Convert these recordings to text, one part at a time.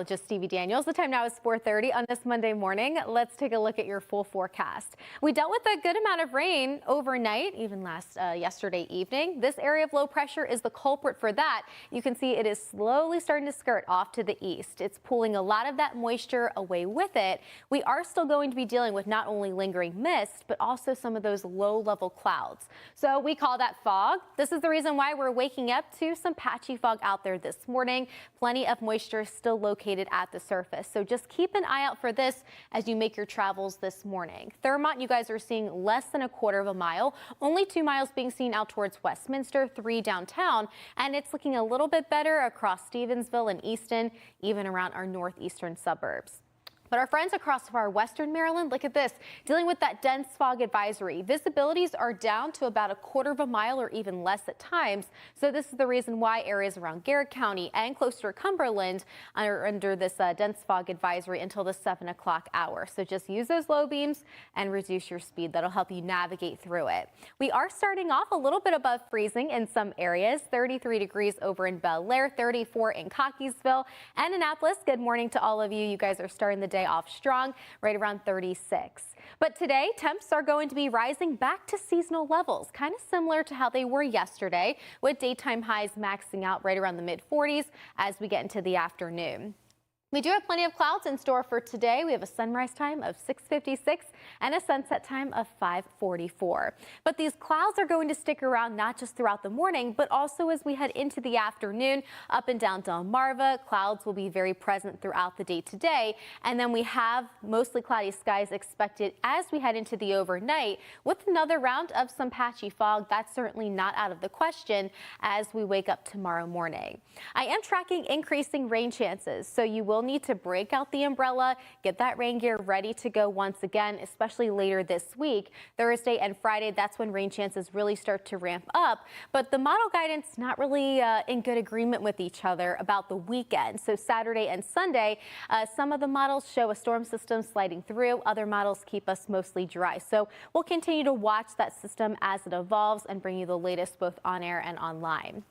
Just Stevie D. The time now is 4:30 on this Monday morning. Let's take a look at your full forecast. We dealt with a good amount of rain overnight, even yesterday evening. This area of low pressure is the culprit for that. You can see it is slowly starting to skirt off to the east. It's pulling a lot of that moisture away with it. We are still going to be dealing with not only lingering mist, but also some of those low-level clouds. So we call that fog. This is the reason why we're waking up to some patchy fog out there this morning. Plenty of moisture still located at the surface. So just keep an eye out for this as you make your travels this morning. Thermont, you guys are seeing less than a quarter of a mile, only 2 miles being seen out towards Westminster, 3 downtown, and it's looking a little bit better across Stevensville and Easton, even around our northeastern suburbs. But our friends across far western Maryland, look at this, dealing with that dense fog advisory. Visibilities are down to about a quarter of a mile or even less at times. So this is the reason why areas around Garrett County and closer to Cumberland are under this dense fog advisory until the 7 o'clock hour. So just use those low beams and reduce your speed. That'll help you navigate through it. We are starting off a little bit above freezing in some areas, 33 degrees over in Bel Air, 34 in Cockeysville and Annapolis. Good morning to all of you. You guys are starting the day off strong, right around 36. But today, temps are going to be rising back to seasonal levels, kind of similar to how they were yesterday, with daytime highs maxing out right around the mid-40s as we get into the afternoon. We do have plenty of clouds in store for today. We have a sunrise time of 6:56 and a sunset time of 5:44. But these clouds are going to stick around not just throughout the morning, but also as we head into the afternoon up and down Delmarva. Clouds will be very present throughout the day today. And then we have mostly cloudy skies expected as we head into the overnight with another round of some patchy fog. That's certainly not out of the question as we wake up tomorrow morning. I am tracking increasing rain chances, so you will need to break out the umbrella, get that rain gear ready to go once again, especially later this week. Thursday and Friday, that's when rain chances really start to ramp up. But the model guidance not really in good agreement with each other about the weekend. So Saturday and Sunday, some of the models show a storm system sliding through. Other models keep us mostly dry. So we'll continue to watch that system as it evolves and bring you the latest both on air and online.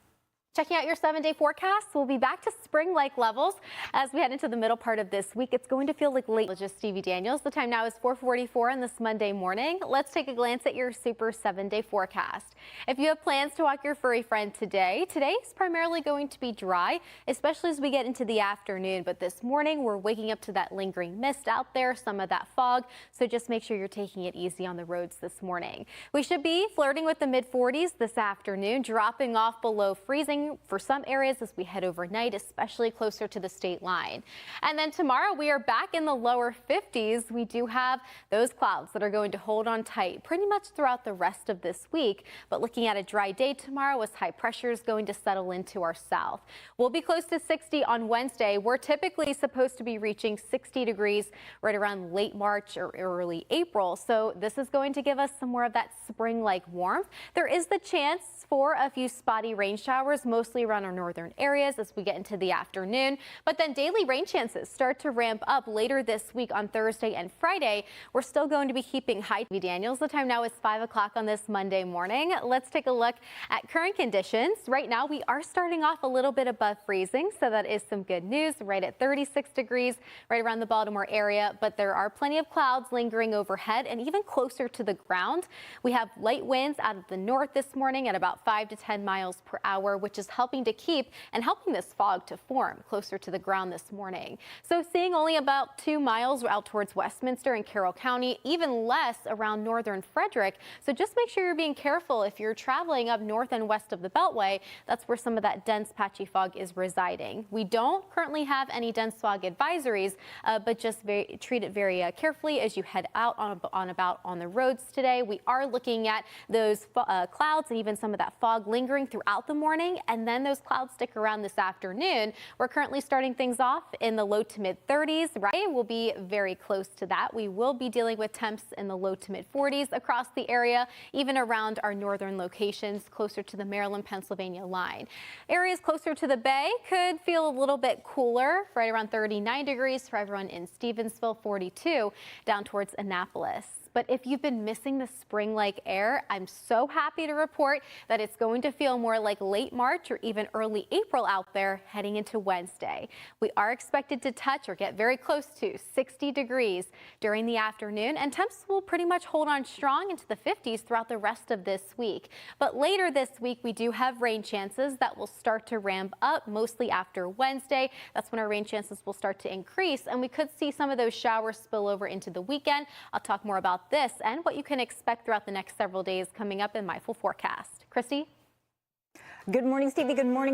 Checking out your 7-day forecast, we'll be back to spring-like levels as we head into the middle part of this week. It's going to feel like late. Just Stevie Daniels. The time now is 4:44 on this Monday morning. Let's take a glance at your super 7-day forecast. If you have plans to walk your furry friend today is primarily going to be dry, especially as we get into the afternoon. But this morning, we're waking up to that lingering mist out there, some of that fog. So just make sure you're taking it easy on the roads this morning. We should be flirting with the mid-40s this afternoon, dropping off below freezing for some areas as we head overnight, especially closer to the state line. And then tomorrow we are back in the lower 50s. We do have those clouds that are going to hold on tight pretty much throughout the rest of this week. But looking at a dry day tomorrow as high pressure is going to settle into our south. We'll be close to 60 on Wednesday. We're typically supposed to be reaching 60 degrees right around late March or early April. So this is going to give us some more of that spring-like warmth. There is the chance for a few spotty rain showers, mostly around our northern areas as we get into the afternoon. But then daily rain chances start to ramp up later this week on Thursday and Friday. We're still going to be keeping high. Daniels, the time now is 5 o'clock on this Monday morning. Let's take a look at current conditions. Right now, we are starting off a little bit above freezing, so that is some good news, right at 36 degrees, right around the Baltimore area. But there are plenty of clouds lingering overhead and even closer to the ground. We have light winds out of the north this morning at about 5 to 10 miles per hour, which is helping this fog to form closer to the ground this morning. So seeing only about 2 miles out towards Westminster and Carroll County, even less around northern Frederick. So just make sure you're being careful if you're traveling up north and west of the Beltway. That's where some of that dense patchy fog is residing. We don't currently have any dense fog advisories, but just treat it very carefully as you head out on the roads today. We are looking at those clouds and even some of that fog lingering throughout the morning, and then those clouds stick around this afternoon. We're currently starting things off in the low to mid 30s, right? We'll be very close to that. We will be dealing with temps in the low to mid 40s across the area, even around our northern locations closer to the Maryland-Pennsylvania line. Areas closer to the bay could feel a little bit cooler, right around 39 degrees for everyone in Stevensville, 42 down towards Annapolis. But if you've been missing the spring-like air, I'm so happy to report that it's going to feel more like late March or even early April out there heading into Wednesday. We are expected to touch or get very close to 60 degrees during the afternoon, and temps will pretty much hold on strong into the 50s throughout the rest of this week. But later this week, we do have rain chances that will start to ramp up mostly after Wednesday. That's when our rain chances will start to increase, and we could see some of those showers spill over into the weekend. I'll talk more about this and what you can expect throughout the next several days coming up in my full forecast. Christy? Good morning, Stevie. Good morning.